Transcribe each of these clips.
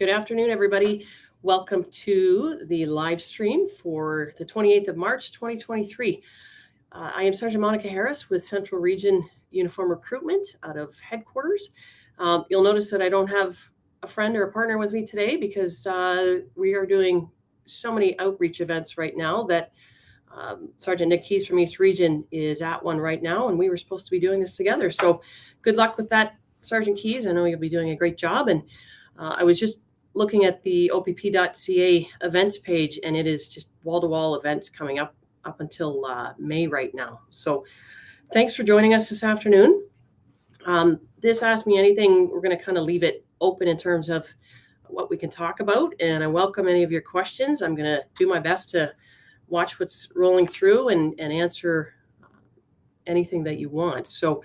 Good afternoon, everybody. Welcome to the live stream for the 28th of March, 2023. I am Sergeant Monica Harris with Central Region Uniform Recruitment out of headquarters. You'll notice that I don't have a friend or a partner with me today because we are doing so many outreach events right now that Sergeant Nick Keys from East Region is at one right now, and we were supposed to be doing this together. So good luck with that, Sergeant Keys. I know you'll be doing a great job. And I was just looking at the opp.ca events page, and it is just wall-to-wall events coming up until May right now. So thanks for joining us this afternoon. This Ask Me Anything, we're going to kind of leave it open in terms of what we can talk about, and I welcome any of your questions. I'm going to do my best to watch what's rolling through and answer anything that you want. So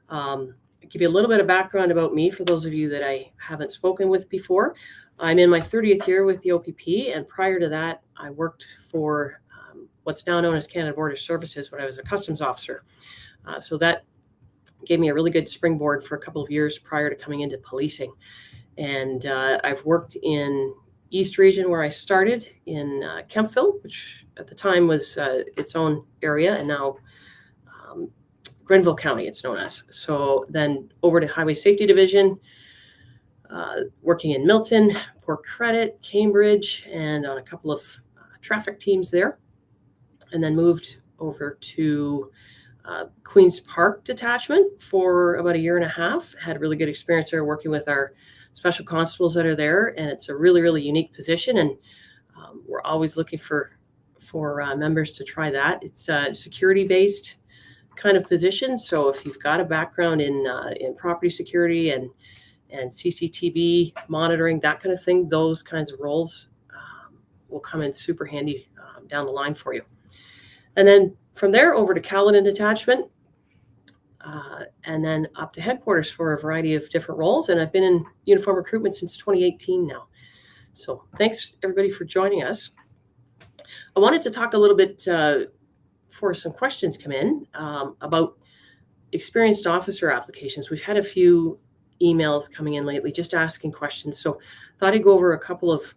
I'll give you a little bit of background about me for those of you that I haven't spoken with before. I'm in my 30th year with the OPP, and prior to that, I worked for what's now known as Canada Border Services when I was a customs officer. So that gave me a really good springboard for a couple of years prior to coming into policing. And I've worked in East Region where I started in Kemptville, which at the time was its own area, and now Grenville County it's known as. So then over to Highway Safety Division, working in Milton, Port Credit, Cambridge, and on a couple of traffic teams there. And then moved over to Queen's Park Detachment for about a year and a half. Had a really good experience there working with our special constables that are there. And it's a really, really unique position. And we're always looking for members to try that. It's a security-based kind of position. So if you've got a background in property security and CCTV monitoring, that kind of thing, those kinds of roles will come in super handy down the line for you. And then from there over to Caledon Detachment, and then up to headquarters for a variety of different roles. And I've been in uniform recruitment since 2018 now. So thanks everybody for joining us. I wanted to talk a little bit before some questions come in about experienced officer applications. We've had a few emails coming in lately just asking questions. So thought I'd go over a couple of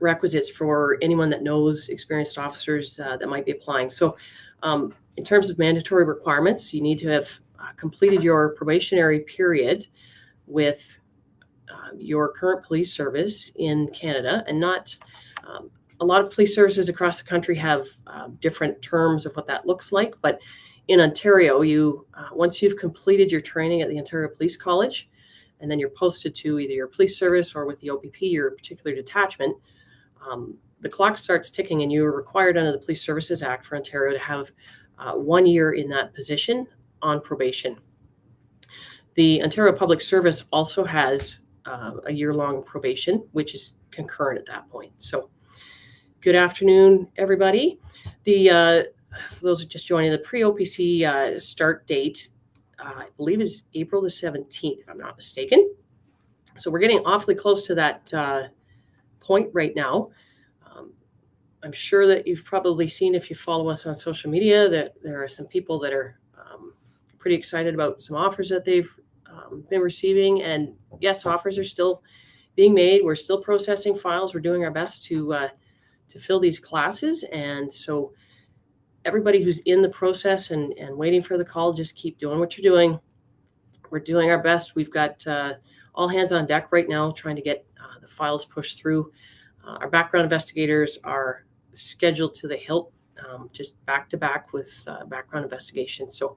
requisites for anyone that knows experienced officers that might be applying. So in terms of mandatory requirements, you need to have completed your probationary period with your current police service in Canada, and not a lot of police services across the country have different terms of what that looks like. But in Ontario, you once you've completed your training at the Ontario Police College, and then you're posted to either your police service or with the OPP, your particular detachment, the clock starts ticking, and you are required under the Police Services Act for Ontario to have 1 year in that position on probation. The Ontario Public Service also has a year-long probation, which is concurrent at that point. So good afternoon, everybody. For those who just joining, the pre-OPC start date, I believe, is April the 17th, if I'm not mistaken. So we're getting awfully close to that point right now. I'm sure that you've probably seen, if you follow us on social media, that there are some people that are pretty excited about some offers that they've been receiving. And yes, offers are still being made. We're still processing files. We're doing our best to fill these classes. And so everybody who's in the process and waiting for the call, just keep doing what you're doing. We're doing our best. We've got all hands on deck right now trying to get the files pushed through. Our background investigators are scheduled to the hilt, just back to back with background investigations. So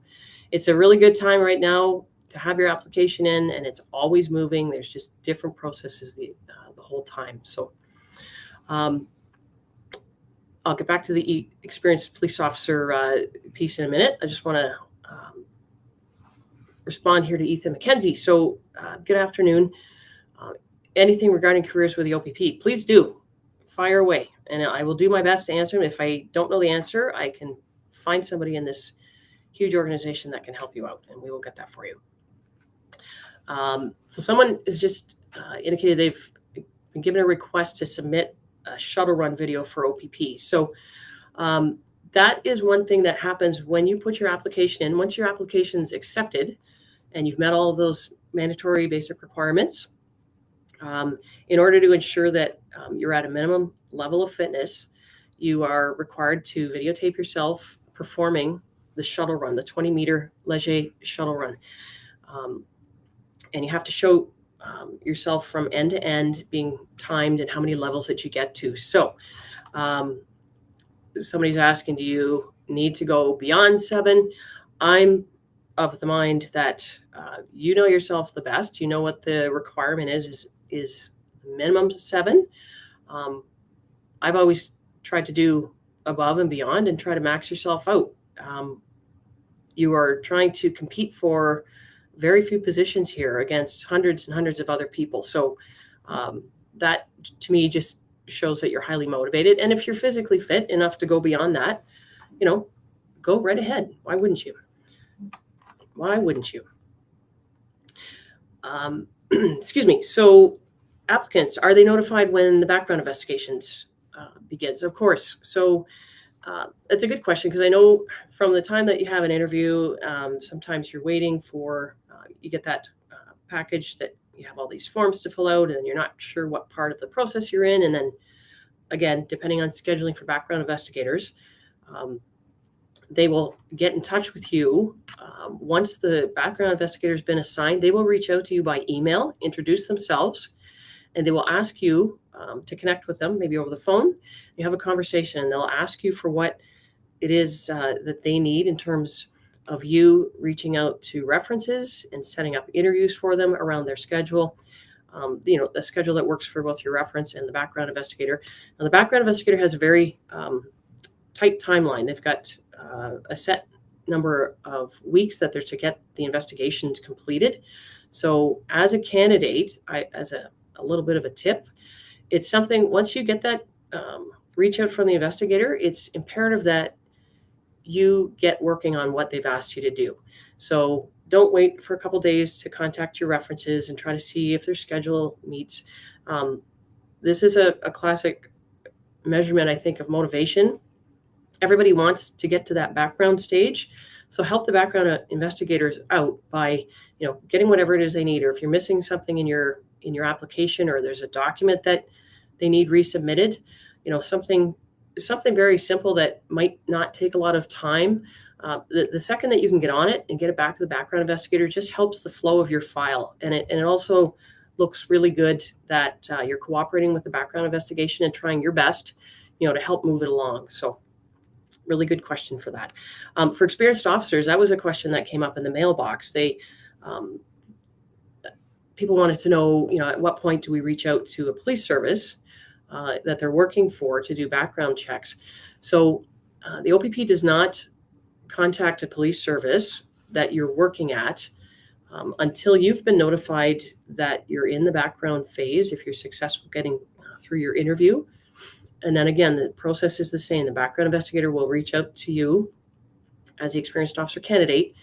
it's a really good time right now to have your application in, and it's always moving. There's just different processes the whole time. So I'll get back to the experienced police officer piece in a minute. I just want to respond here to Ethan McKenzie. So good afternoon. Anything regarding careers with the OPP, please do fire away, and I will do my best to answer them. If I don't know the answer, I can find somebody in this huge organization that can help you out, and we will get that for you. So someone has just indicated they've been given a request to submit a shuttle run video for OPP. So that is one thing that happens when you put your application in. Once your application is accepted and you've met all of those mandatory basic requirements, In order to ensure that you're at a minimum level of fitness, you are required to videotape yourself performing the shuttle run, the 20-meter Leger shuttle run. And you have to show yourself from end to end being timed and how many levels that you get to. So somebody's asking, do you need to go beyond 7? I'm of the mind that you know yourself the best. You know what the requirement is minimum 7. I've always tried to do above and beyond and try to max yourself out. You are trying to compete for very few positions here against hundreds and hundreds of other people. So that to me just shows that you're highly motivated. And if you're physically fit enough to go beyond that, go right ahead. Why wouldn't you? Why wouldn't you? Excuse me. So applicants, are they notified when the background investigations begins? Of course. So it's a good question, because I know from the time that you have an interview, sometimes you're waiting for, you get that package that you have all these forms to fill out, and you're not sure what part of the process you're in. And then again, depending on scheduling for background investigators, they will get in touch with you. Once the background investigator has been assigned, they will reach out to you by email, introduce themselves, and they will ask you to connect with them, maybe over the phone. You have a conversation, and they'll ask you for what it is that they need in terms of you reaching out to references and setting up interviews for them around their schedule. A schedule that works for both your reference and the background investigator. Now, the background investigator has a very tight timeline. They've got a set number of weeks that there's to get the investigations completed. So as a candidate, as a little bit of a tip, it's something, once you get that reach out from the investigator, it's imperative that you get working on what they've asked you to do. So don't wait for a couple days to contact your references and try to see if their schedule meets. This is a classic measurement, I think, of motivation. Everybody wants to get to that background stage. So help the background investigators out by, getting whatever it is they need. Or if you're missing something in your application, or there's a document that they need resubmitted, something very simple that might not take a lot of time. The second that you can get on it and get it back to the background investigator just helps the flow of your file. And it also looks really good that you're cooperating with the background investigation and trying your best, to help move it along. So really good question for that. For experienced officers, that was a question that came up in the mailbox. People wanted to know, at what point do we reach out to a police service that they're working for to do background checks? So the OPP does not contact a police service that you're working at until you've been notified that you're in the background phase, if you're successful getting through your interview. And then again, the process is the same. The background investigator will reach out to you as the experienced officer candidate,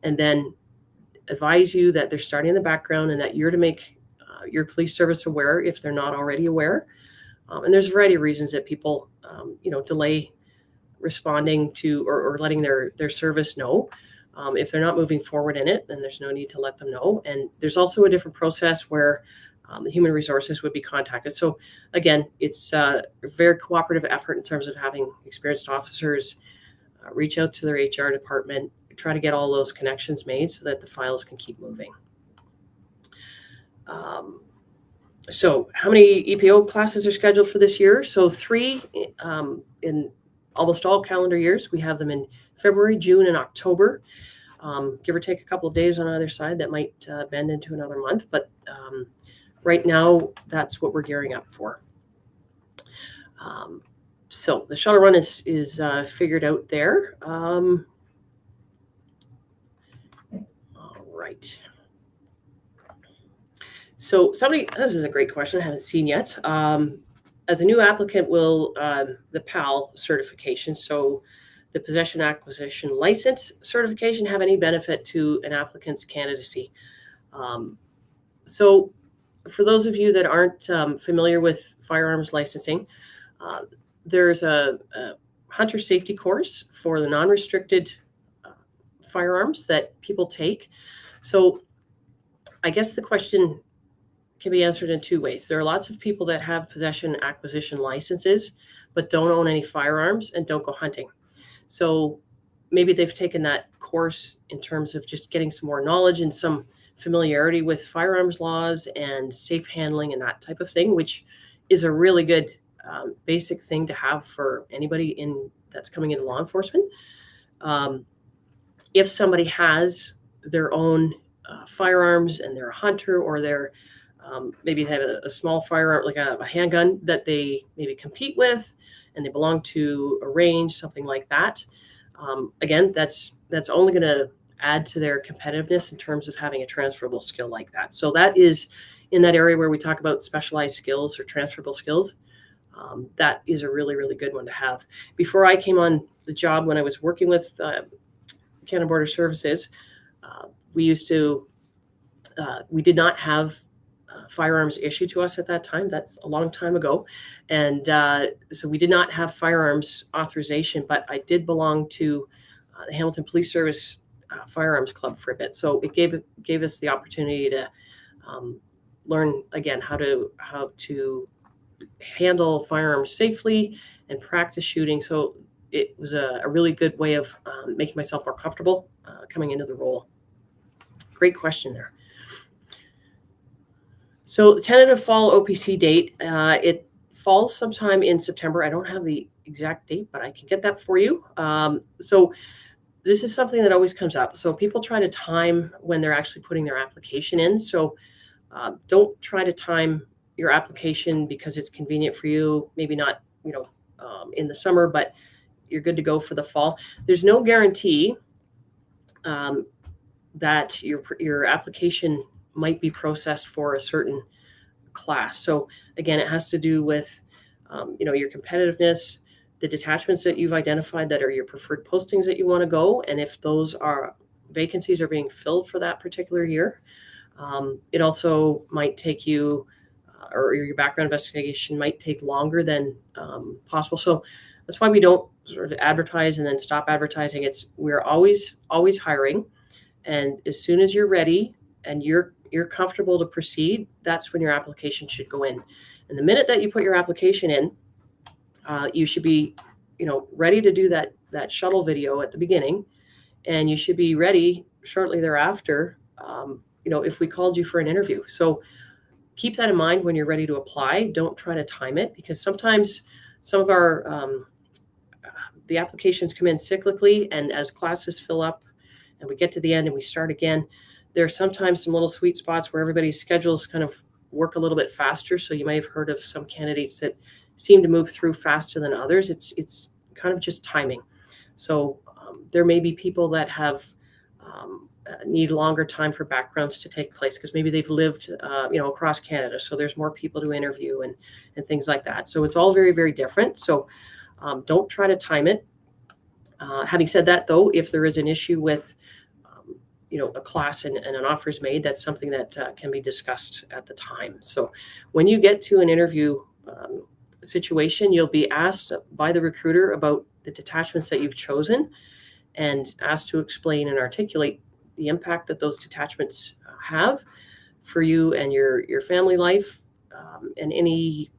and then advise you that they're starting the background and that you're to make your police service aware if they're not already aware. And there's a variety of reasons that people, delay responding to or letting their service know. If they're not moving forward in it, then there's no need to let them know. And there's also a different process where the human resources would be contacted. So again, it's a very cooperative effort in terms of having experienced officers reach out to their HR department, try to get all those connections made so that the files can keep moving. So how many EPO classes are scheduled for this year? So 3 in almost all calendar years. We have them in February, June, and October. Give or take a couple of days on either side that might bend into another month. But right now, that's what we're gearing up for. So the shuttle run is figured out there. All right. So this is a great question I haven't seen yet. As a new applicant, will the PAL certification, so the Possession Acquisition License certification, have any benefit to an applicant's candidacy? So for those of you that aren't familiar with firearms licensing, there's a hunter safety course for the non-restricted firearms that people take. So I guess the question can be answered in two ways. There are lots of people that have possession acquisition licenses, but don't own any firearms and don't go hunting. So maybe they've taken that course in terms of just getting some more knowledge and some familiarity with firearms laws and safe handling and that type of thing, which is a really good basic thing to have for anybody that's coming into law enforcement. If somebody has their own firearms and they're a hunter, or they're maybe have a small firearm like a handgun that they maybe compete with, and they belong to a range, something like that. Again, that's only going to add to their competitiveness in terms of having a transferable skill like that. So that is in that area where we talk about specialized skills or transferable skills. That is a really, really good one to have. Before I came on the job, when I was working with Canada Border Services, we did not have firearms issued to us at that time. That's a long time ago. And so we did not have firearms authorization, but I did belong to the Hamilton Police Service Firearms Club for a bit. So it gave us the opportunity to learn again how to handle firearms safely and practice shooting. So it was a really good way of making myself more comfortable coming into the role. Great question there. So the tentative fall OPC date, it falls sometime in September. I don't have the exact date, but I can get that for you. So this is something that always comes up. So people try to time when they're actually putting their application in. So don't try to time your application because it's convenient for you. Maybe not, in the summer, but you're good to go for the fall. There's no guarantee that your application might be processed for a certain class. So again, it has to do with, your competitiveness, the detachments that you've identified that are your preferred postings that you want to go. And if those vacancies are being filled for that particular year, it also might take you, or your background investigation might take longer than possible. So that's why we don't sort of advertise and then stop advertising. We're always hiring. And as soon as you're ready and you're comfortable to proceed, that's when your application should go in. And the minute that you put your application in, you should be, ready to do that shuttle video at the beginning, and you should be ready shortly thereafter, if we called you for an interview. So keep that in mind when you're ready to apply. Don't try to time it, because sometimes some of the applications come in cyclically, and as classes fill up and we get to the end and we start again, there are sometimes some little sweet spots where everybody's schedules kind of work a little bit faster. So you may have heard of some candidates that seem to move through faster than others. It's kind of just timing. So there may be people that have need longer time for backgrounds to take place because maybe they've lived across Canada. So there's more people to interview and things like that. So it's all very, very different. So don't try to time it. Having said that, though, if there is an issue with a class and an offer is made, that's something that can be discussed at the time. So when you get to an interview situation, you'll be asked by the recruiter about the detachments that you've chosen and asked to explain and articulate the impact that those detachments have for you and your family life, and any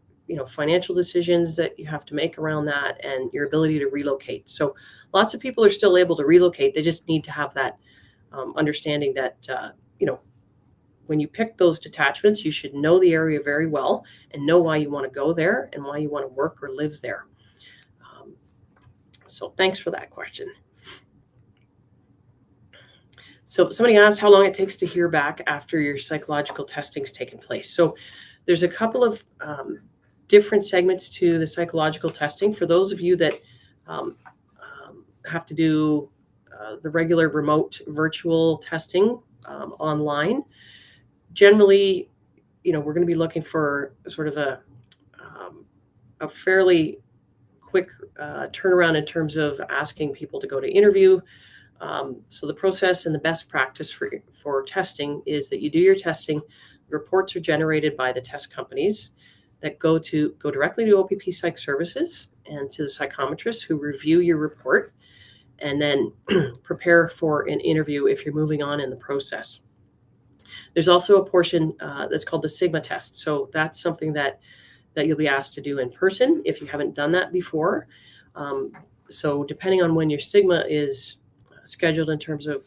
financial decisions that you have to make around that, and your ability to relocate. So lots of people are still able to relocate. They just need to have that understanding that when you pick those detachments, you should know the area very well and know why you want to go there and why you want to work or live there. So thanks for that question. So somebody asked how long it takes to hear back after your psychological testing's taken place. So there's a couple of different segments to the psychological testing. For those of you that have to do the regular remote virtual testing online, generally, we're going to be looking for sort of a fairly quick turnaround in terms of asking people to go to interview. So the process and the best practice for testing is that you do your testing. Reports are generated by the test companies that go directly to OPP Psych Services and to the psychometrists who review your report and then prepare for an interview if you're moving on in the process. There's also a portion that's called the Sigma test. So that's something that you'll be asked to do in person if you haven't done that before. So depending on when your Sigma is scheduled in terms of,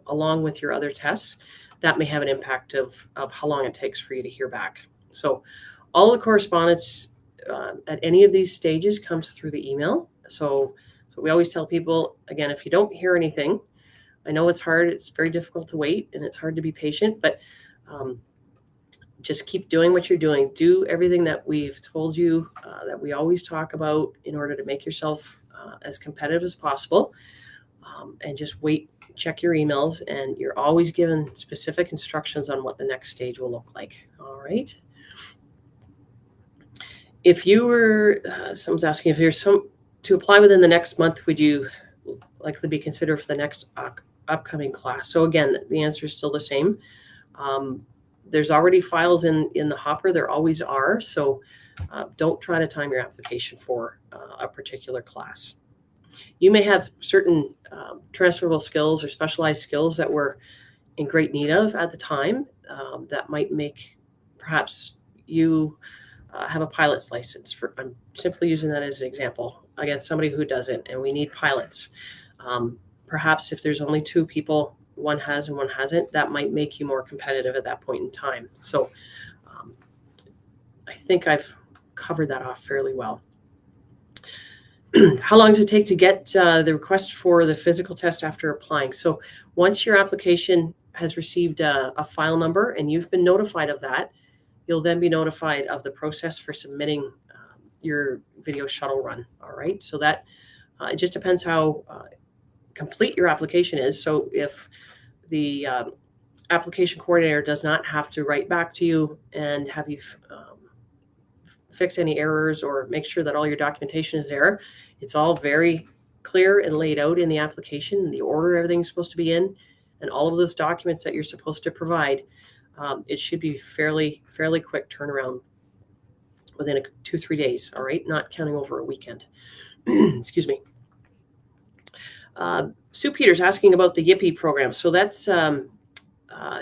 along with your other tests, that may have an impact of how long it takes for you to hear back. So all the correspondence at any of these stages comes through the email. So we always tell people, again, if you don't hear anything, I know it's hard, it's very difficult to wait, and it's hard to be patient, but just keep doing what you're doing. Do everything that we've told you, that we always talk about, in order to make yourself as competitive as possible. And just wait, check your emails, and you're always given specific instructions on what the next stage will look like. All right. If you were, someone's asking if there's to apply within the next month, would you likely be considered for the next upcoming class? So again, the answer is still the same. There's already files in the hopper. There always are. So don't try to time your application for a particular class. You may have certain transferable skills or specialized skills that we're in great need of at the time that might make perhaps you have a pilot's license. I'm simply using that as an example against somebody who doesn't, and we need pilots. Perhaps if there's only two people, one has and one hasn't, that might make you more competitive at that point in time. So I think I've covered that off fairly well. How long does it take to get the request for the physical test after applying? So once your application has received a file number and you've been notified of that, you'll then be notified of the process for submitting your video shuttle run. All right. So that it just depends how complete your application is. So if the application coordinator does not have to write back to you and have you fix any errors or make sure that all your documentation is there, it's all very clear and laid out in the application, the order everything's supposed to be in, and all of those documents that you're supposed to provide. It should be fairly quick turnaround within 2-3 days. All right, not counting over a weekend. Excuse me. Sue Peters asking about the YIPI program. So that's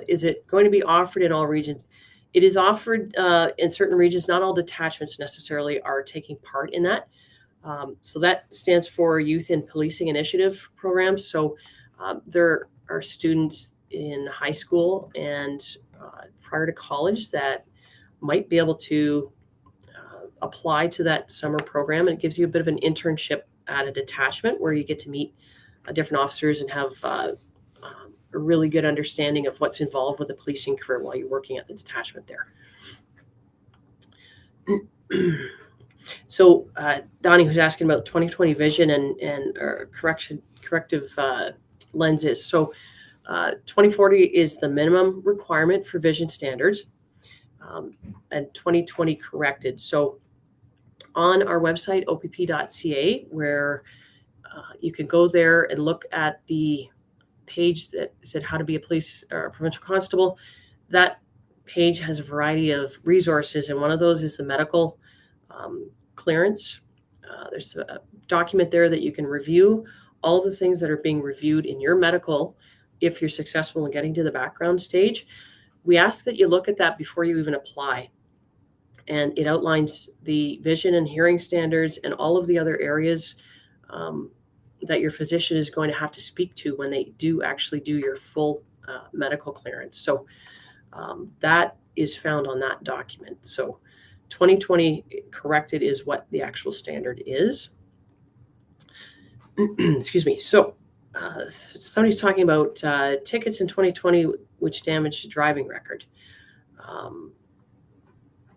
is it going to be offered in all regions? It is offered in certain regions. Not all detachments necessarily are taking part in that. So that stands for Youth in Policing Initiative programs. So there are students in high school and prior to college that might be able to apply to that summer program. And it gives you a bit of an internship at a detachment where you get to meet different officers and have a really good understanding of what's involved with the policing career while you're working at the detachment there. So Donnie, who's asking about 20/20 vision and corrective lenses. So 20/40 is the minimum requirement for vision standards, and 20/20 corrected. So on our website, opp.ca, where you can go there and look at the page that said how to be a police or a provincial constable. That page has a variety of resources, and one of those is the medical clearance. There's a document there that you can review all of the things that are being reviewed in your medical if you're successful in getting to the background stage. We ask that you look at that before you even apply. And it outlines the vision and hearing standards and all of the other areas that your physician is going to have to speak to when they do actually do your full medical clearance. So that is found on that document. So 20/20 corrected is what the actual standard is. Excuse me. So somebody's talking about tickets in 2020 which damaged the driving record.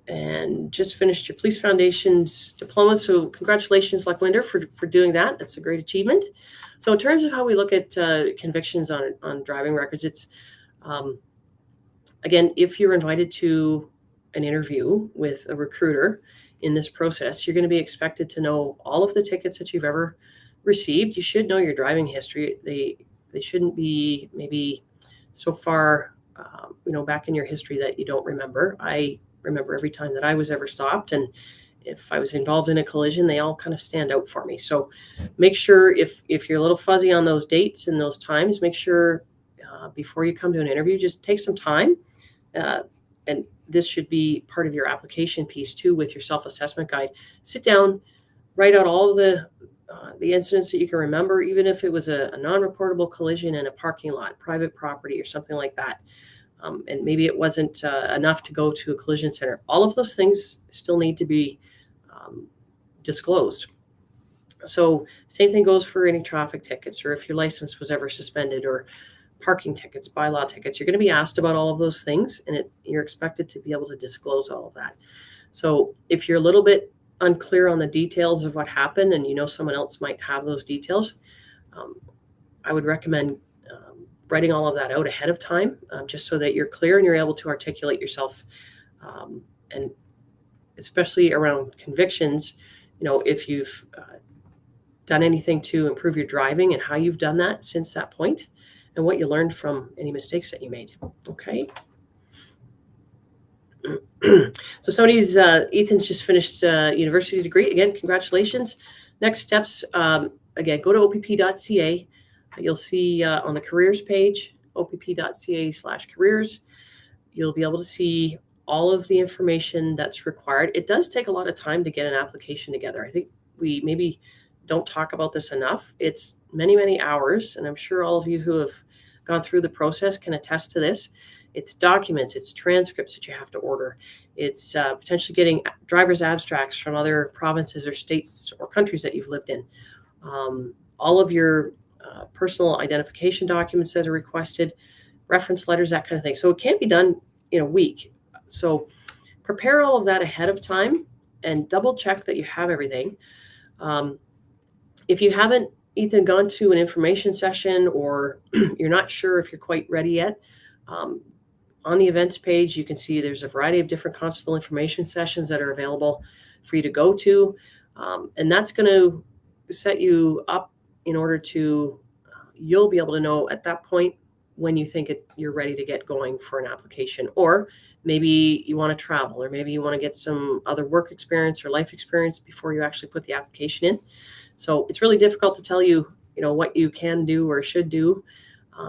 And just finished your Police Foundation's diploma. So congratulations, Luckwinder, for doing that. That's a great achievement. So in terms of how we look at convictions on driving records, it's, again, if you're invited to an interview with a recruiter in this process, you're going to be expected to know all of the tickets that you've ever received. You should know your driving history. They shouldn't be maybe so far, back in your history that you don't remember. I remember every time that I was ever stopped, and if I was involved in a collision, they all kind of stand out for me. So make sure if you're a little fuzzy on those dates and those times, make sure before you come to an interview. Just take some time. And this should be part of your application piece too with your self-assessment guide. Sit down, write out all of the incidents that you can remember, even if it was a non-reportable collision in a parking lot, private property, or something like that. And maybe it wasn't enough to go to a collision center. All of those things still need to be disclosed. So same thing goes for any traffic tickets, or if your license was ever suspended, or parking tickets, bylaw tickets. You're going to be asked about all of those things, and you're expected to be able to disclose all of that. So if you're a little bit unclear on the details of what happened, and you know someone else might have those details, I would recommend writing all of that out ahead of time, just so that you're clear and you're able to articulate yourself. And especially around convictions, if you've done anything to improve your driving and how you've done that since that point, and what you learned from any mistakes that you made. Okay. So Ethan's just finished a university degree. Again, congratulations. Next steps, again, go to opp.ca. You'll see on the careers page, opp.ca/careers, you'll be able to see all of the information that's required. It does take a lot of time to get an application together. I think we maybe don't talk about this enough. It's many, many hours, and I'm sure all of you who have gone through the process can attest to this. It's documents, it's transcripts that you have to order. It's potentially getting driver's abstracts from other provinces or states or countries that you've lived in. All of your personal identification documents that are requested, reference letters, that kind of thing. So it can't be done in a week. So prepare all of that ahead of time and double check that you have everything. If you haven't, Ethan, gone to an information session, or you're not sure if you're quite ready yet, on the events page, you can see there's a variety of different constable information sessions that are available for you to go to. And that's going to set you up in order to, you'll be able to know at that point when you think you're ready to get going for an application. Or maybe you want to travel, or maybe you want to get some other work experience or life experience before you actually put the application in. So it's really difficult to tell you, what you can do or should do,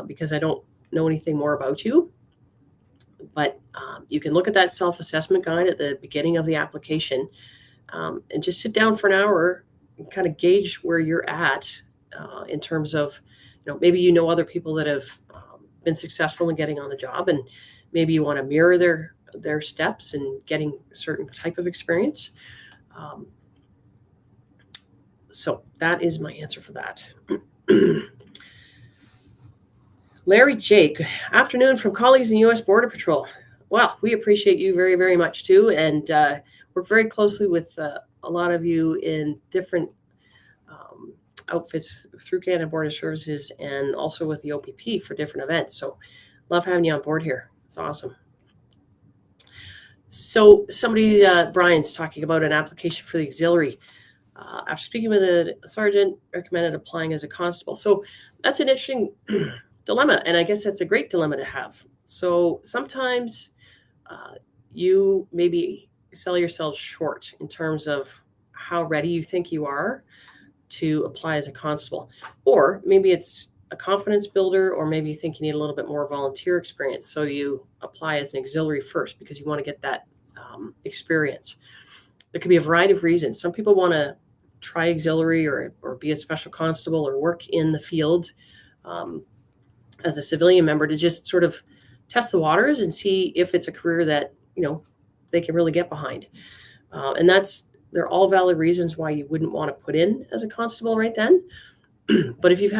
because I don't know anything more about you. But you can look at that self-assessment guide at the beginning of the application, and just sit down for an hour and kind of gauge where you're at in terms of, maybe other people that have been successful in getting on the job, and maybe you want to mirror their steps in getting a certain type of experience. So that is my answer for that. Larry Jake, afternoon from colleagues in U.S. Border Patrol. Well, we appreciate you very, very much too, and work very closely with a lot of you in different outfits through Canada Border Services, and also with the OPP for different events. So love having you on board here. It's awesome. So Brian's talking about an application for the auxiliary. After speaking with a sergeant, recommended applying as a constable. So that's an interesting dilemma, and I guess that's a great dilemma to have. So sometimes you maybe sell yourself short in terms of how ready you think you are to apply as a constable, or maybe it's a confidence builder, or maybe you think you need a little bit more volunteer experience, so you apply as an auxiliary first because you want to get that experience. There could be a variety of reasons. Some people want to try auxiliary or be a special constable or work in the field as a civilian member to just sort of test the waters and see if it's a career that they can really get behind. And they're all valid reasons why you wouldn't want to put in as a constable right then. But if you've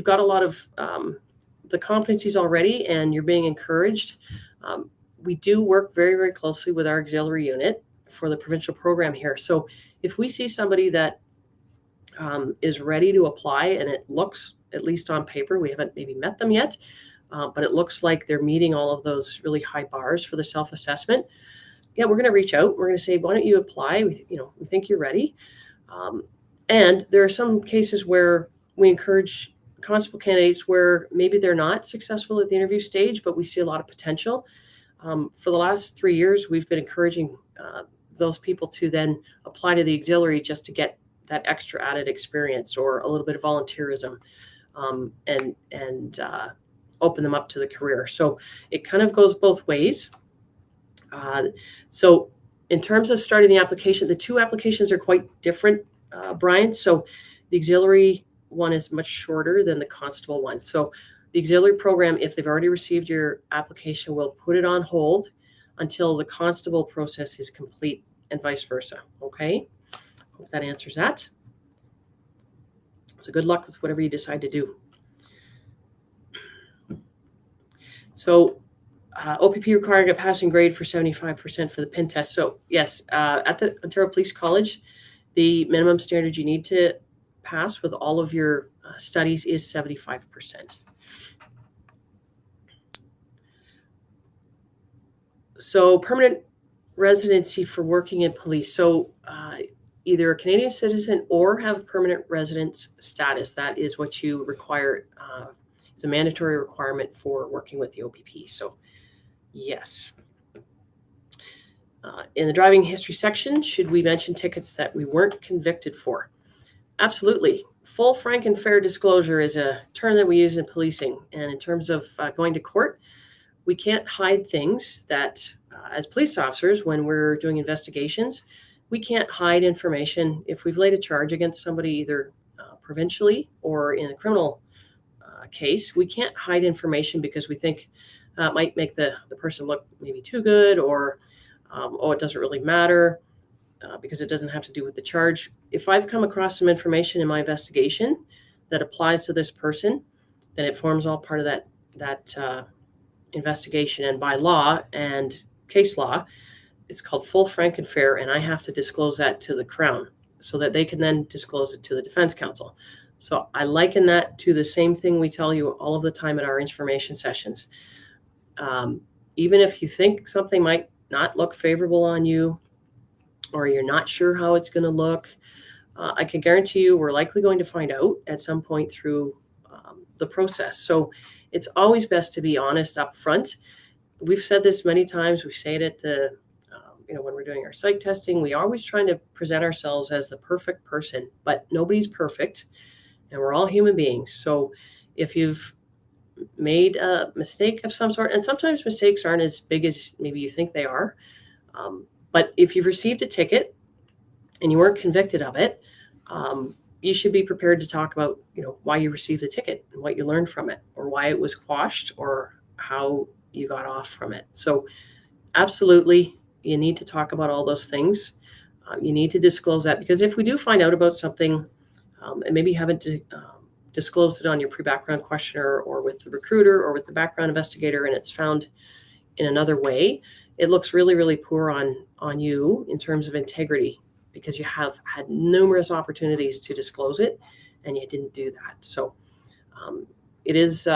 got a lot of the competencies already and you're being encouraged, we do work very, very closely with our auxiliary unit for the provincial program here. So if we see somebody that is ready to apply, and it looks, at least on paper, we haven't maybe met them yet, but it looks like they're meeting all of those really high bars for the self-assessment, we're going to reach out. We're going to say, why don't you apply? We think you're ready. And there are some cases where we encourage constable candidates where maybe they're not successful at the interview stage, but we see a lot of potential. For the last 3 years, we've been encouraging those people to then apply to the auxiliary just to get that extra added experience or a little bit of volunteerism. And open them up to the career. So it kind of goes both ways. So in terms of starting the application, the two applications are quite different, Brian. So the auxiliary one is much shorter than the constable one. So the auxiliary program, if they've already received your application, will put it on hold until the constable process is complete, and vice versa. Okay, hope that answers that. So good luck with whatever you decide to do. So OPP requiring a passing grade for 75% for the PIN test. So yes, at the Ontario Police College, the minimum standard you need to pass with all of your studies is 75%. So permanent residency for working in police. So either a Canadian citizen or have permanent residence status. That is what you require. It's a mandatory requirement for working with the OPP. So yes. In the driving history section, should we mention tickets that we weren't convicted for? Absolutely. Full, frank, and fair disclosure is a term that we use in policing. And in terms of going to court, we can't hide things that, as police officers, when we're doing investigations, we can't hide information. If we've laid a charge against somebody, either provincially or in a criminal case, we can't hide information because we think it might make the person look maybe too good, or it doesn't really matter because it doesn't have to do with the charge. If I've come across some information in my investigation that applies to this person, then it forms all part of that investigation. And by law and case law, it's called full, frank, and fair, and I have to disclose that to the Crown so that they can then disclose it to the Defense Council. So I liken that to the same thing we tell you all of the time at our information sessions. Even if you think something might not look favorable on you, or you're not sure how it's going to look, I can guarantee you we're likely going to find out at some point through the process. So it's always best to be honest up front. We've said this many times. We say it at the, when we're doing our psych testing, we always trying to present ourselves as the perfect person, but nobody's perfect, and we're all human beings. So if you've made a mistake of some sort, and sometimes mistakes aren't as big as maybe you think they are, but if you've received a ticket and you weren't convicted of it, you should be prepared to talk about, why you received the ticket and what you learned from it, or why it was quashed, or how you got off from it. So absolutely, you need to talk about all those things. You need to disclose that, because if we do find out about something, and maybe you haven't disclosed it on your pre-background questionnaire or with the recruiter or with the background investigator, and it's found in another way, it looks really, really poor on you in terms of integrity, because you have had numerous opportunities to disclose it and you didn't do that. So it's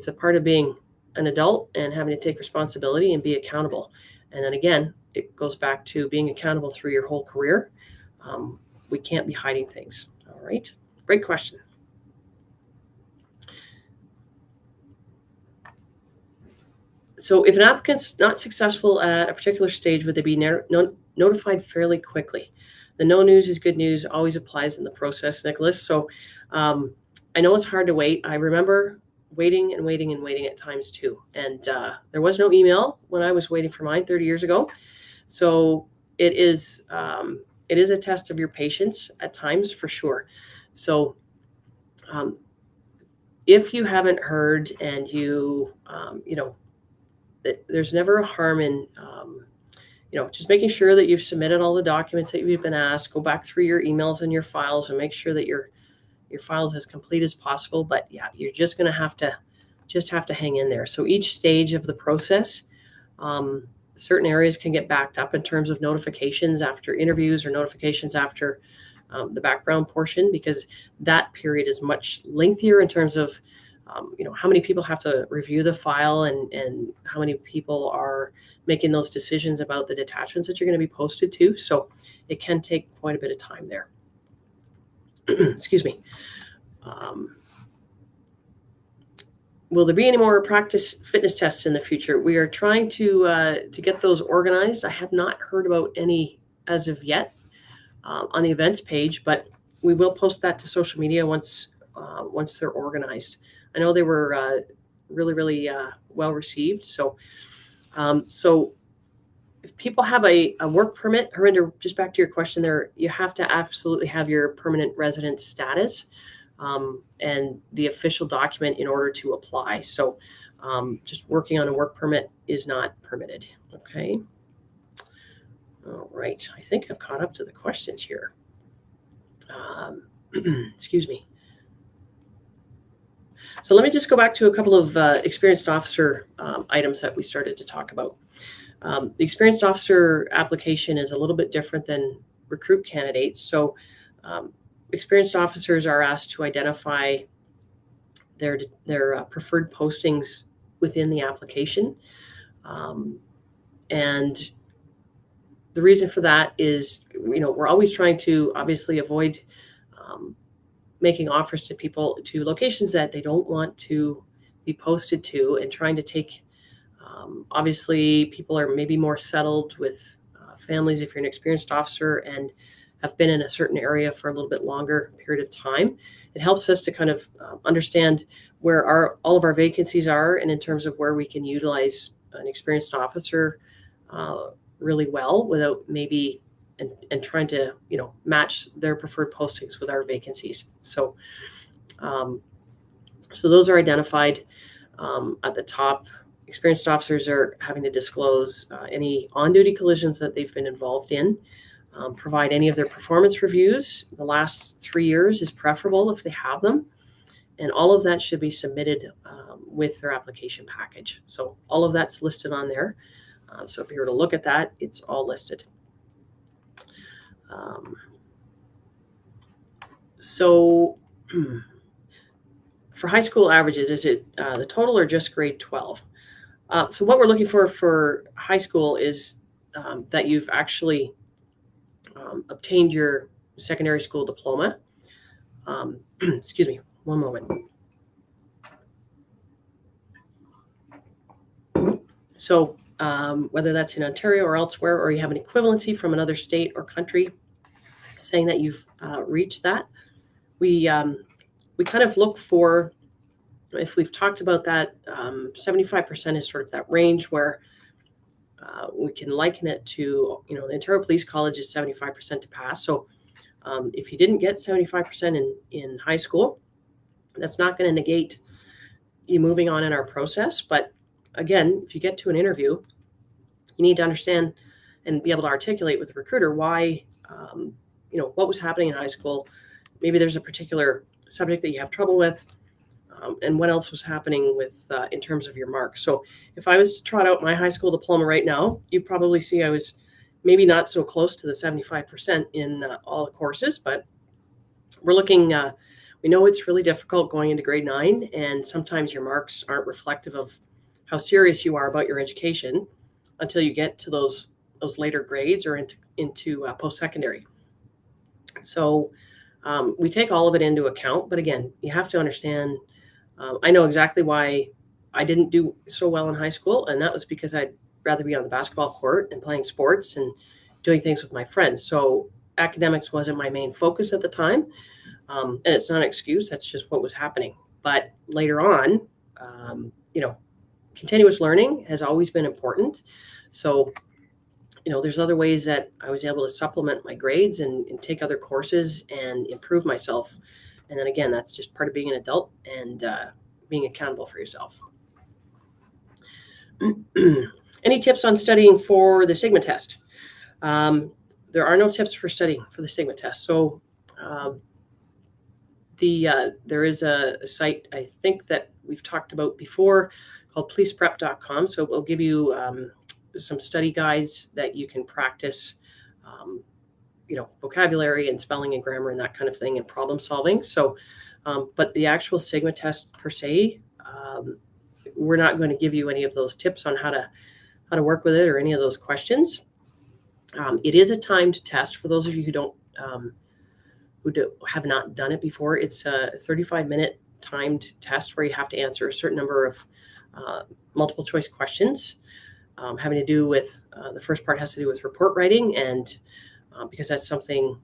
a part of being an adult and having to take responsibility and be accountable. And then again, it goes back to being accountable through your whole career. We can't be hiding things. All right. Great question. So if an applicant's not successful at a particular stage, would they be notified fairly quickly? The no news is good news always applies in the process, Nicholas. So I know it's hard to wait. I remember waiting and waiting and waiting at times too. And there was no email when I was waiting for mine 30 years ago. So it is a test of your patience at times, for sure. So if you haven't heard, and there's never a harm in, just making sure that you've submitted all the documents that you've been asked. Go back through your emails and your files and make sure that your file's as complete as possible. But yeah, you're just going to have to hang in there. So each stage of the process, certain areas can get backed up in terms of notifications after interviews or notifications after the background portion, because that period is much lengthier in terms of how many people have to review the file, and how many people are making those decisions about the detachments that you're going to be posted to. So it can take quite a bit of time there. Excuse me. Will there be any more practice fitness tests in the future? We are trying to get those organized. I have not heard about any as of yet on the events page, but we will post that to social media once they're organized. I know they were really, really well received. So if people have a work permit, Harinder, just back to your question there, you have to absolutely have your permanent resident status and the official document in order to apply. So just working on a work permit is not permitted. Okay. All right. I think I've caught up to the questions here. Excuse me. So let me just go back to a couple of experienced officer items that we started to talk about. The experienced officer application is a little bit different than recruit candidates. So experienced officers are asked to identify their preferred postings within the application. And the reason for that is, we're always trying to obviously avoid making offers to people to locations that they don't want to be posted to, and trying to take, obviously people are maybe more settled with families if you're an experienced officer and have been in a certain area for a little bit longer period of time. It helps us to kind of understand where all of our vacancies are, and in terms of where we can utilize an experienced officer really well without maybe and trying to match their preferred postings with our vacancies. So those are identified at the top. Experienced officers are having to disclose any on-duty collisions that they've been involved in, provide any of their performance reviews. The last 3 years is preferable if they have them, and all of that should be submitted with their application package. So all of that's listed on there. So if you were to look at that, it's all listed. So for high school averages, is it the total or just grade 12? So what we're looking for high school is that you've actually obtained your secondary school diploma. Excuse me, one moment. So whether that's in Ontario or elsewhere, or you have an equivalency from another state or country saying that you've reached that, we kind of look for, if we've talked about that, 75% is sort of that range where we can liken it to, the Ontario Police College is 75% to pass. So if you didn't get 75% in high school, that's not going to negate you moving on in our process. But again, if you get to an interview, you need to understand and be able to articulate with the recruiter why, what was happening in high school. Maybe there's a particular subject that you have trouble with, and what else was happening with in terms of your marks. So if I was to trot out my high school diploma right now, you probably see I was maybe not so close to the 75% in all the courses, but we're looking, we know it's really difficult going into grade 9, and sometimes your marks aren't reflective of how serious you are about your education until you get to those later grades or into post-secondary. So we take all of it into account, but again, you have to understand, I know exactly why I didn't do so well in high school, and that was because I'd rather be on the basketball court and playing sports and doing things with my friends. So academics wasn't my main focus at the time, and it's not an excuse, that's just what was happening. But later on, continuous learning has always been important. So there's other ways that I was able to supplement my grades and take other courses and improve myself. And then again, that's just part of being an adult and being accountable for yourself. Any tips on studying for the SIGMA test? There are no tips for studying for the SIGMA test. So there is a site I think that we've talked about before called policeprep.com. So it will give you some study guides that you can practice, vocabulary and spelling and grammar and that kind of thing, and problem solving. So, but the actual SIGMA test per se, we're not going to give you any of those tips on how to work with it or any of those questions. It is a timed test for those of you who have not done it before. It's a 35-minute timed test where you have to answer a certain number of multiple choice questions, having to do with the first part has to do with report writing, and because that's something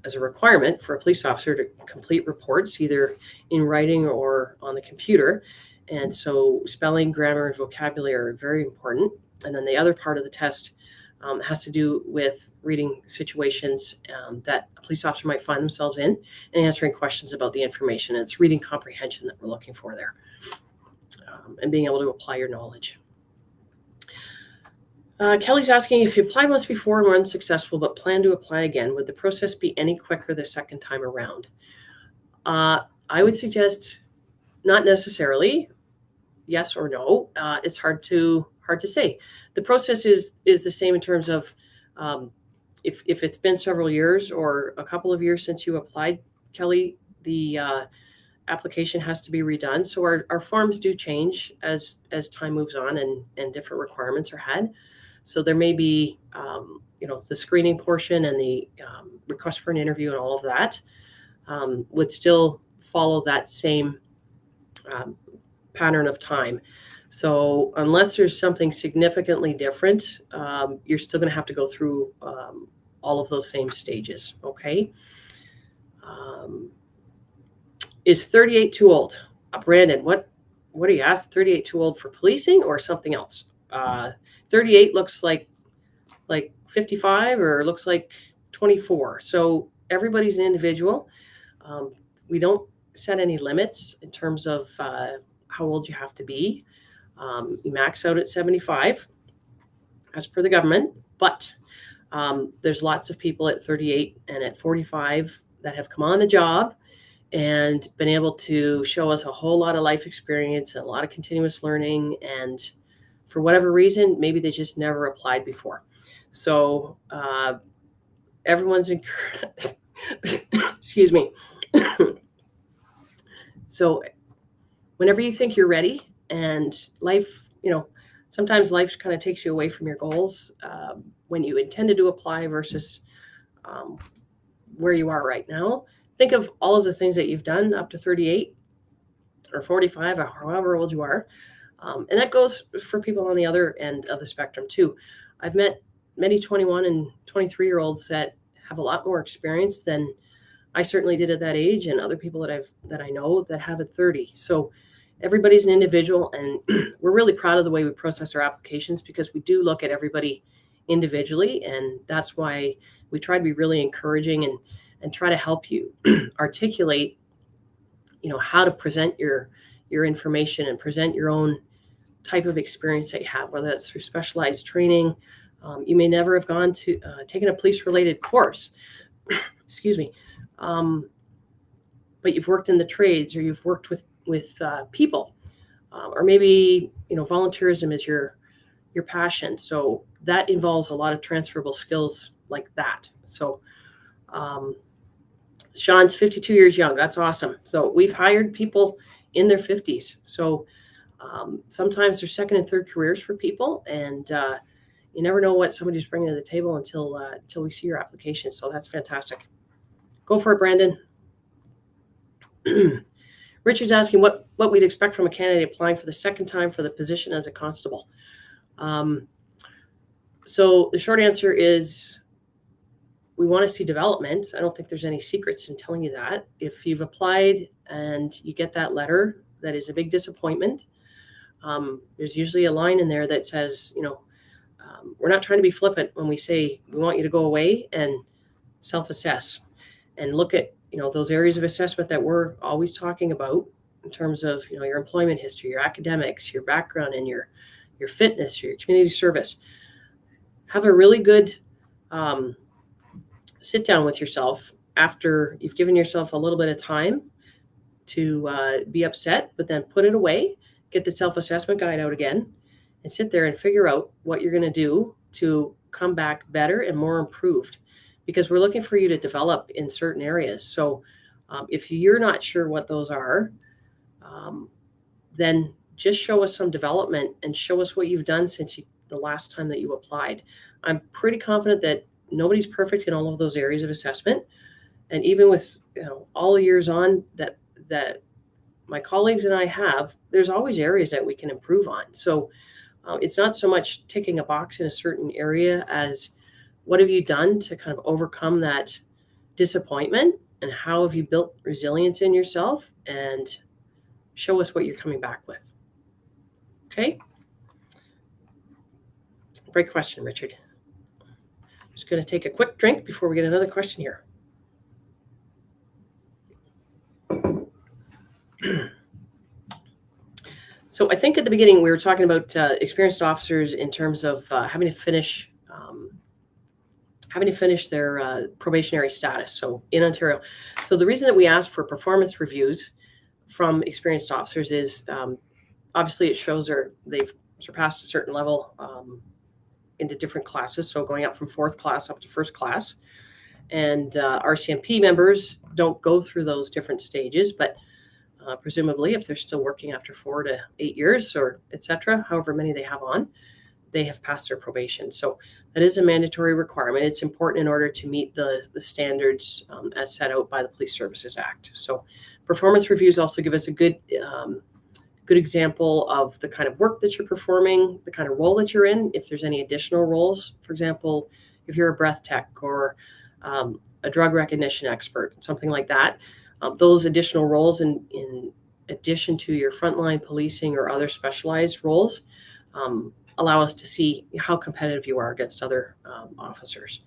as a requirement for a police officer to complete reports either in writing or on the computer. And so spelling, grammar, and vocabulary are very important. And then the other part of the test has to do with reading situations that a police officer might find themselves in and answering questions about the information. It's reading comprehension that we're looking for there, and being able to apply your knowledge. Kelly's asking, if you applied once before and were unsuccessful but plan to apply again, would the process be any quicker the second time around? I would suggest not necessarily. Yes or no. It's hard to say. The process is the same in terms of if it's been several years or a couple of years since you applied, Kelly, the application has to be redone. So our forms do change as time moves on and different requirements are had. So there may be the screening portion and the request for an interview and all of that would still follow that same pattern of time. So unless there's something significantly different, you're still going to have to go through all of those same stages. Okay. Is 38 too old? Brandon, what are you asked? 38 too old for policing or something else? 38 looks like 55 or looks like 24. So everybody's an individual. We don't set any limits in terms of how old you have to be. You max out at 75 as per the government, but there's lots of people at 38 and at 45 that have come on the job and been able to show us a whole lot of life experience and a lot of continuous learning. And for whatever reason, maybe they just never applied before. So everyone's encouraged. Excuse me. So whenever you think you're ready, and life, sometimes life kind of takes you away from your goals when you intended to apply versus where you are right now. Think of all of the things that you've done up to 38 or 45 or however old you are. And that goes for people on the other end of the spectrum too. I've met many 21 and 23-year-olds that have a lot more experience than I certainly did at that age, and other people that I know that have at 30. So everybody's an individual, and we're really proud of the way we process our applications because we do look at everybody individually, and that's why we try to be really encouraging and try to help you articulate, how to present your information and present your own type of experience that you have, whether that's through specialized training. You may never have gone to taken a police-related course, excuse me, but you've worked in the trades, or you've worked with people, or maybe volunteerism is your passion. So that involves a lot of transferable skills like that. So Sean's 52 years young. That's awesome. So we've hired people in their 50s. So sometimes there's second and third careers for people, and you never know what somebody's bringing to the table until we see your application. So that's fantastic. Go for it, Brandon. Richard's asking what we'd expect from a candidate applying for the second time for the position as a constable. So the short answer is we want to see development. I don't think there's any secrets in telling you that. If you've applied and you get that letter, that is a big disappointment. There's usually a line in there that says, we're not trying to be flippant when we say we want you to go away and self-assess and look at those areas of assessment that we're always talking about in terms of your employment history, your academics, your background, and your fitness, your community service. Have a really good sit down with yourself after you've given yourself a little bit of time to be upset, but then put it away, get the self-assessment guide out again, and sit there and figure out what you're going to do to come back better and more improved, because we're looking for you to develop in certain areas. So if you're not sure what those are, then just show us some development and show us what you've done since the last time that you applied. I'm pretty confident that nobody's perfect in all of those areas of assessment. And even with all the years on that my colleagues and I have, there's always areas that we can improve on. So it's not so much ticking a box in a certain area as what have you done to kind of overcome that disappointment, and how have you built resilience in yourself, and show us what you're coming back with. Okay. Great question, Richard. Just going to take a quick drink before we get another question here. So I think at the beginning we were talking about experienced officers in terms of having to finish their probationary status. So in Ontario, so the reason that we ask for performance reviews from experienced officers is obviously it shows they've surpassed a certain level into different classes. So going up from 4th class up to 1st class, and RCMP members don't go through those different stages, but presumably if they're still working after 4 to 8 years or etc., however many they have on, they have passed their probation. So that is a mandatory requirement. It's important in order to meet the standards as set out by the Police Services Act. So performance reviews also give us a good example of the kind of work that you're performing, the kind of role that you're in, if there's any additional roles. For example, if you're a breath tech or a drug recognition expert, something like that, those additional roles in addition to your frontline policing or other specialized roles allow us to see how competitive you are against other officers.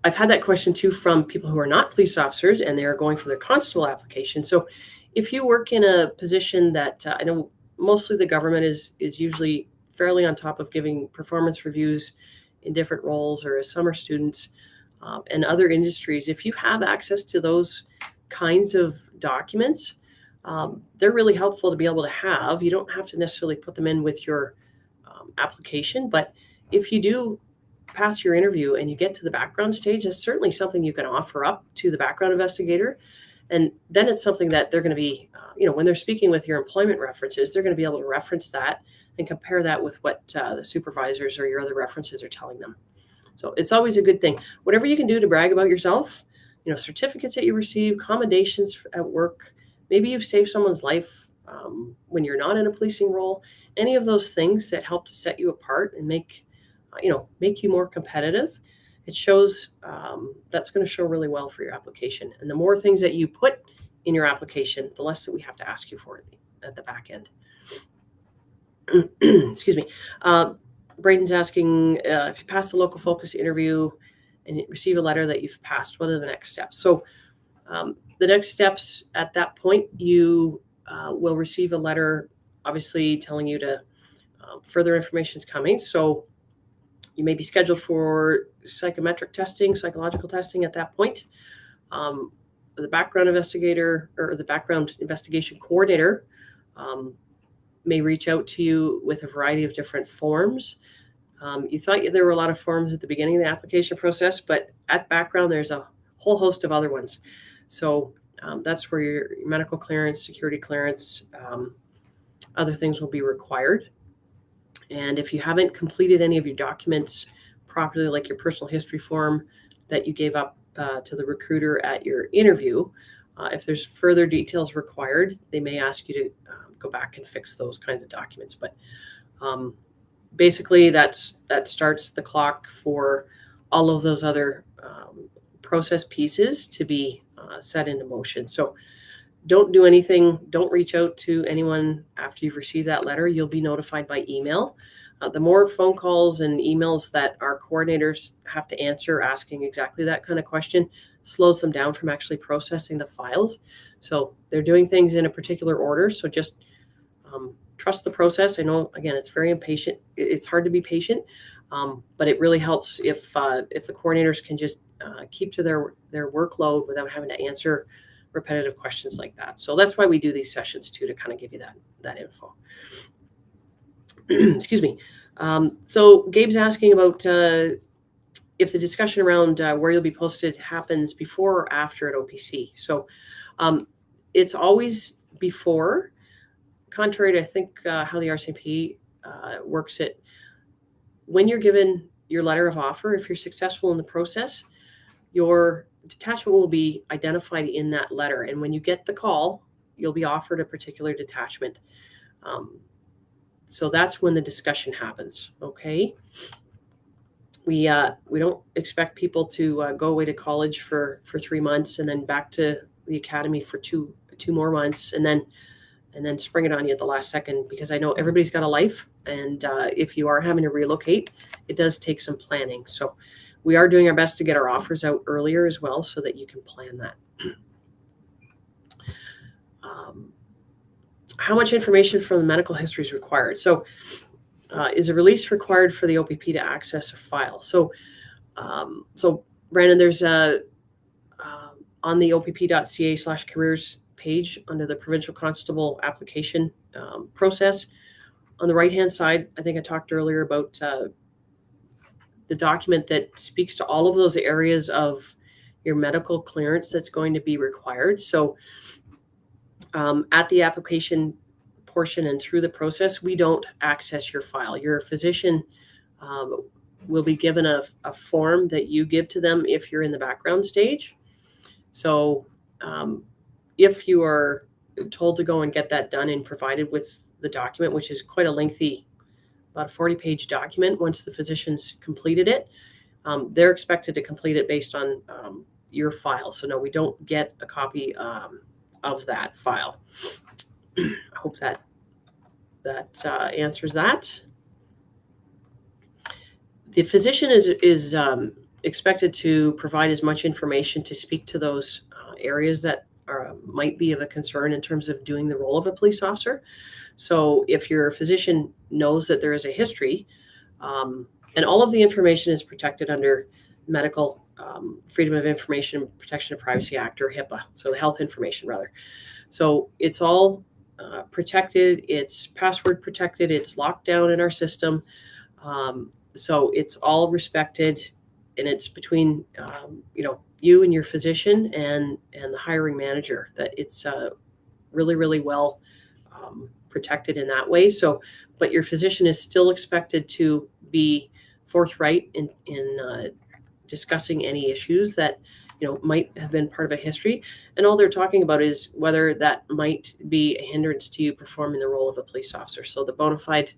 I've had that question too from people who are not police officers and they are going for their constable application. So if you work in a position that I know mostly the government is usually fairly on top of giving performance reviews in different roles or as summer students and other industries, if you have access to those kinds of documents, they're really helpful to be able to have. You don't have to necessarily put them in with your application, but if you do pass your interview and you get to the background stage, that's certainly something you can offer up to the background investigator. And then it's something that they're going to be, when they're speaking with your employment references, they're going to be able to reference that and compare that with what the supervisors or your other references are telling them. So it's always a good thing. Whatever you can do to brag about yourself, certificates that you receive, commendations at work, maybe you've saved someone's life when you're not in a policing role, any of those things that help to set you apart and make you more competitive, it shows that's going to show really well for your application. And the more things that you put in your application, the less that we have to ask you for at the back end. Excuse me. Braden's asking if you pass the local focus interview and receive a letter that you've passed, what are the next steps? So the next steps at that point, you will receive a letter, obviously telling you to further information is coming. So you may be scheduled for psychometric testing, psychological testing at that point. The background investigator or the background investigation coordinator may reach out to you with a variety of different forms. You thought there were a lot of forms at the beginning of the application process, but at background, there's a whole host of other ones. So that's where your medical clearance, security clearance, other things will be required. And if you haven't completed any of your documents properly, like your personal history form that you gave up to the recruiter at your interview, if there's further details required, they may ask you to go back and fix those kinds of documents. But basically, that starts the clock for all of those other process pieces to be set into motion. So don't do anything. Don't reach out to anyone after you've received that letter. You'll be notified by email. The more phone calls and emails that our coordinators have to answer asking exactly that kind of question slows them down from actually processing the files. So they're doing things in a particular order. So just trust the process. I know, again, it's very impatient. It's hard to be patient, but it really helps if the coordinators can just keep to their workload without having to answer repetitive questions like that. So that's why we do these sessions too, to kind of give you that info. Excuse me. So Gabe's asking about if the discussion around where you'll be posted happens before or after at OPC. So it's always before, contrary to I think how the RCMP works it. When you're given your letter of offer, if you're successful in the process, your detachment will be identified in that letter. And when you get the call, you'll be offered a particular detachment. So that's when the discussion happens. Okay. We don't expect people to go away to college for 3 months and then back to the academy for two more months and and then spring it on you at the last second, because I know everybody's got a life. And if you are having to relocate, it does take some planning. So we are doing our best to get our offers out earlier as well, so that you can plan that. How much information from the medical history is required? So is a release required for the OPP to access a file? So Brandon, there's a on the opp.ca/careers page under the provincial constable application process. On the right-hand side, I think I talked earlier about the document that speaks to all of those areas of your medical clearance that's going to be required. So at the application portion and through the process, we don't access your file. Your physician will be given a form that you give to them if you're in the background stage. So if you are told to go and get that done and provided with the document, which is quite a lengthy, about a 40-page document, once the physician's completed it, they're expected to complete it based on your file. So no, we don't get a copy of that file. I hope that answers that. The physician is expected to provide as much information to speak to those areas that might be of a concern in terms of doing the role of a police officer. So if your physician knows that there is a history, and all of the information is protected under Medical Freedom of Information Protection of Privacy Act, or HIPAA, so the health information rather. So it's all protected, it's password protected, it's locked down in our system. So it's all respected, and it's between you and your physician and the hiring manager, that it's really, really well protected in that way. So, but your physician is still expected to be forthright in discussing any issues that might have been part of a history, and all they're talking about is whether that might be a hindrance to you performing the role of a police officer. So the bona fide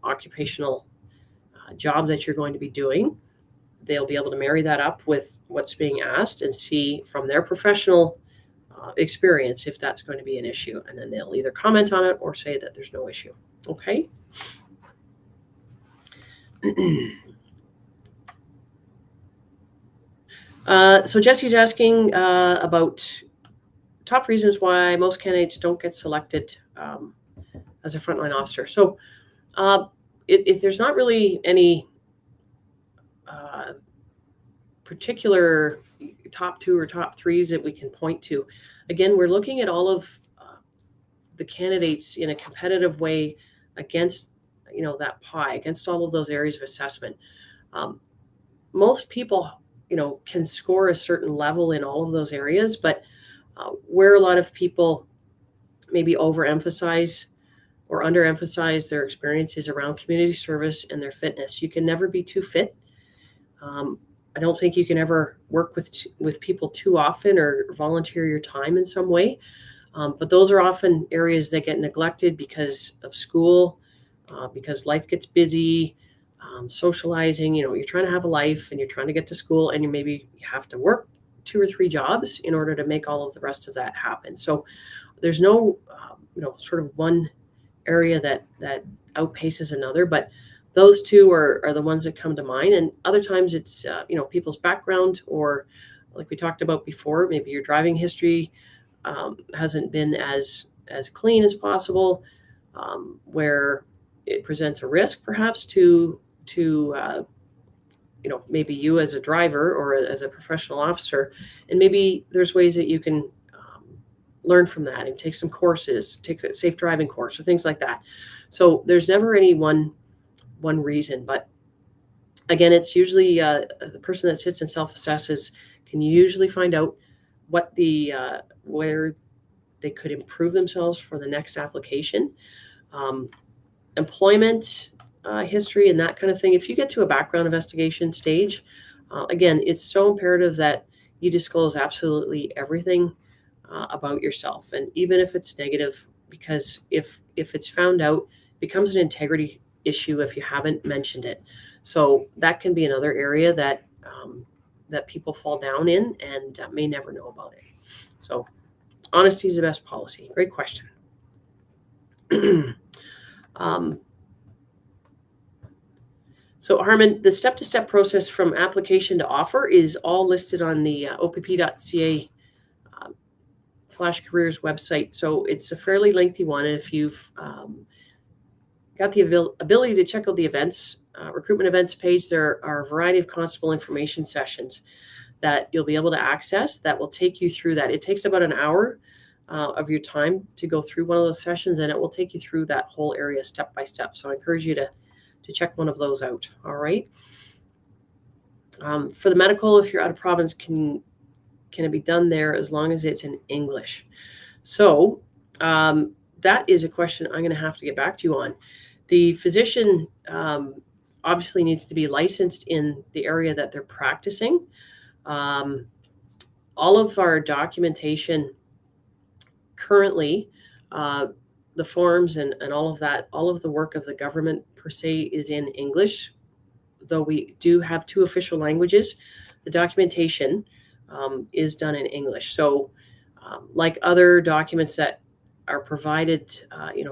occupational job that you're going to be doing, they'll be able to marry that up with what's being asked and see from their professional experience if that's going to be an issue, and then they'll either comment on it or say that there's no issue. Okay. So Jesse's asking about top reasons why most candidates don't get selected as a frontline officer. So if there's not really any particular top two or top threes that we can point to, again, we're looking at all of the candidates in a competitive way against that pie, against all of those areas of assessment. Most people can score a certain level in all of those areas, but where a lot of people maybe overemphasize or underemphasize their experiences around community service and their fitness. You can never be too fit. I don't think you can ever work with people too often or volunteer your time in some way. But those are often areas that get neglected because of school, because life gets busy, socializing. You're trying to have a life and you're trying to get to school, and you have to work 2 or 3 jobs in order to make all of the rest of that happen. So there's no sort of one area that outpaces another, but those two are the ones that come to mind. And other times it's people's background, or like we talked about before, maybe your driving history hasn't been as clean as possible, where it presents a risk perhaps to maybe you as a driver or as a professional officer. And maybe there's ways that you can learn from that and take some courses, take a safe driving course or things like that. So there's never any one reason, but again, it's usually the person that sits and self-assesses can usually find out what where they could improve themselves for the next application. Employment history and that kind of thing. If you get to a background investigation stage, again, it's so imperative that you disclose absolutely everything about yourself, and even if it's negative, because if it's found out, it becomes an integrity issue if you haven't mentioned it. So that can be another area that people fall down in and may never know about it. So honesty is the best policy. Great question. So Harmon, the step-to-step process from application to offer is all listed on the opp.ca /careers website. So it's a fairly lengthy one. And if you've got the ability to check out the events, recruitment events page, there are a variety of constable information sessions that you'll be able to access that will take you through that. It takes about an hour of your time to go through one of those sessions, and it will take you through that whole area step by step. So I encourage you to check one of those out. All right. For the medical, if you're out of province, can it be done there as long as it's in English? So that is a question I'm going to have to get back to you on. The physician obviously needs to be licensed in the area that they're practicing. All of our documentation currently, the forms and all of that, all of the work of the government per se is in English, though we do have 2 official languages. The documentation is done in English. So like other documents that are provided,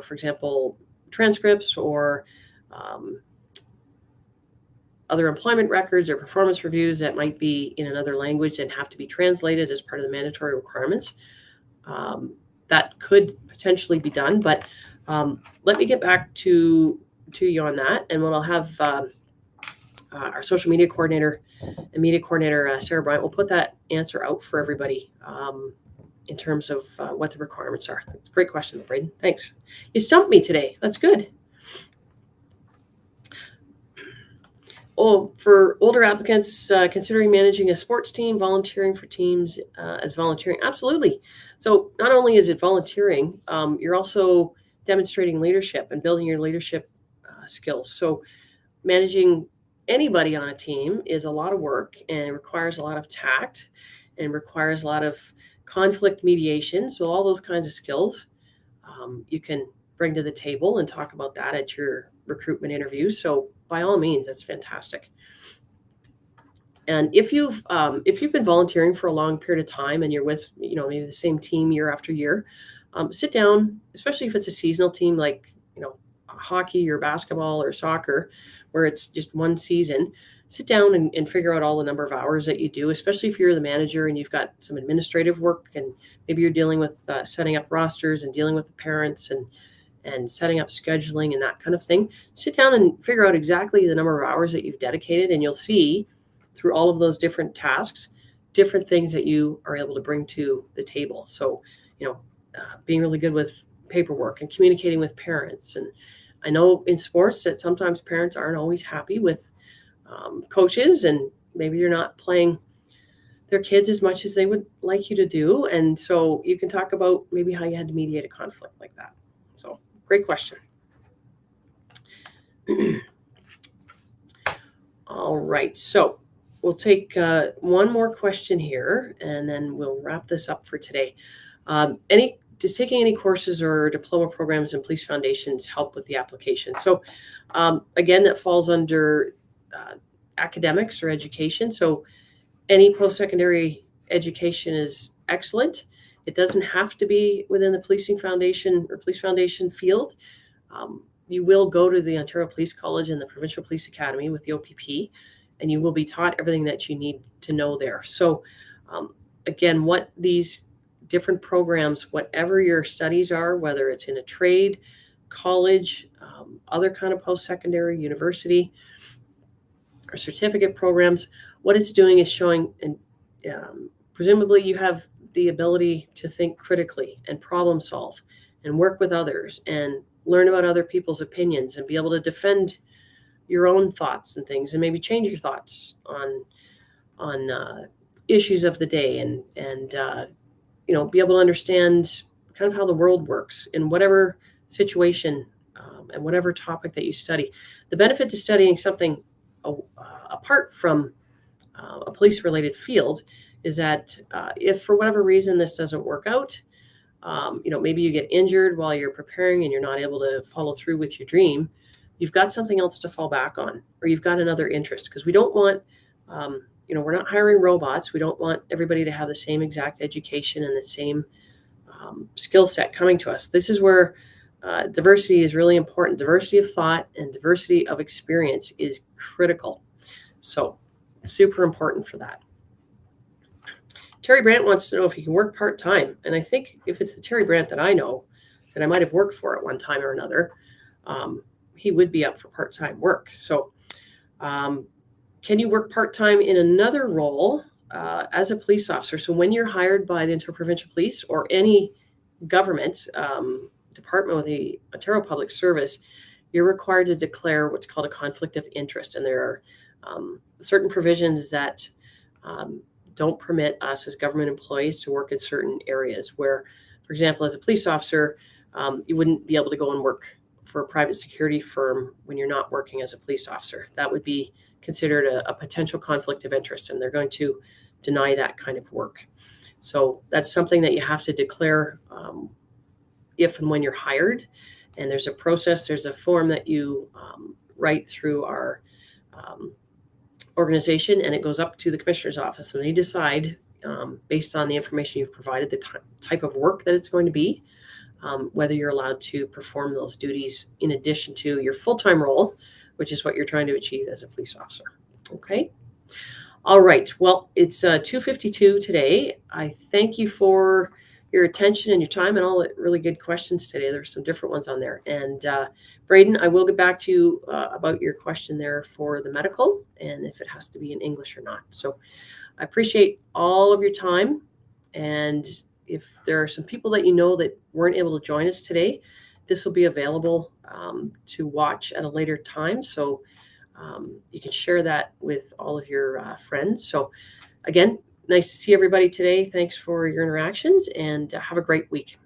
for example, transcripts or other employment records or performance reviews that might be in another language and have to be translated as part of the mandatory requirements, that could potentially be done. But let me get back to you on that. And what I'll have our social media coordinator and media coordinator, Sarah Bryant, will put that answer out for everybody in terms of what the requirements are. That's a great question, Braden. Thanks. You stumped me today. That's good. Oh, for older applicants considering managing a sports team, volunteering for teams as volunteering, absolutely. So not only is it volunteering, you're also demonstrating leadership and building your leadership skills. So managing anybody on a team is a lot of work and requires a lot of tact and requires a lot of conflict mediation. So all those kinds of skills you can bring to the table and talk about that at your recruitment interview. So by all means, that's fantastic. And if you've been volunteering for a long period of time and you're with maybe the same team year after year, sit down, especially if it's a seasonal team like hockey or basketball or soccer, where it's just one season. Sit down and figure out all the number of hours that you do, especially if you're the manager and you've got some administrative work and maybe you're dealing with setting up rosters and dealing with the parents and setting up scheduling and that kind of thing. Sit down and figure out exactly the number of hours that you've dedicated, and you'll see through all of those different tasks, different things that you are able to bring to the table. So, being really good with paperwork and communicating with parents. And I know in sports that sometimes parents aren't always happy with coaches, and maybe you're not playing their kids as much as they would like you to do. And so you can talk about maybe how you had to mediate a conflict like that. So great question. All right. So we'll take one more question here, and then we'll wrap this up for today. Does taking any courses or diploma programs in police foundations help with the application? So again, that falls under academics or education. So any post-secondary education is excellent. It doesn't have to be within the policing foundation or police foundation field. You will go to the Ontario Police College and the Provincial Police Academy with the OPP, and you will be taught everything that you need to know there. So again, what these different programs, whatever your studies are, whether it's in a trade, college, other kind of post-secondary, university, or certificate programs, what it's doing is showing, and presumably you have the ability to think critically and problem solve and work with others and learn about other people's opinions and be able to defend your own thoughts and things, and maybe change your thoughts on issues of the day, and be able to understand kind of how the world works in whatever situation and whatever topic that you study. The benefit to studying something apart from a police-related field is that if for whatever reason this doesn't work out, maybe you get injured while you're preparing and you're not able to follow through with your dream, you've got something else to fall back on, or you've got another interest, because we don't want, we're not hiring robots. We don't want everybody to have the same exact education and the same skill set coming to us. This is where diversity is really important. Diversity of thought and diversity of experience is critical. So super important for that. Terry Brandt wants to know if he can work part-time. And I think if it's the Terry Brandt that I know, that I might have worked for at one time or another, he would be up for part-time work. So can you work part-time in another role as a police officer? So when you're hired by the Interprovincial Police or any government department with the Ontario Public Service, you're required to declare what's called a conflict of interest. And there are certain provisions that don't permit us as government employees to work in certain areas where, for example, as a police officer, you wouldn't be able to go and work for a private security firm when you're not working as a police officer. That would be considered a potential conflict of interest, and they're going to deny that kind of work. So that's something that you have to declare if and when you're hired. And there's a process, there's a form that you write through our organization, and it goes up to the commissioner's office, and they decide based on the information you've provided, the type of work that it's going to be, whether you're allowed to perform those duties in addition to your full-time role, which is what you're trying to achieve as a police officer. Okay. All right. Well, it's 2:52 today. I thank you for your attention and your time and all the really good questions today. There's some different ones on there. And Braden, I will get back to you about your question there for the medical and if it has to be in English or not. So I appreciate all of your time. And if there are some people that you know that weren't able to join us today, this will be available to watch at a later time. So you can share that with all of your friends. So again, nice to see everybody today. Thanks for your interactions and have a great week.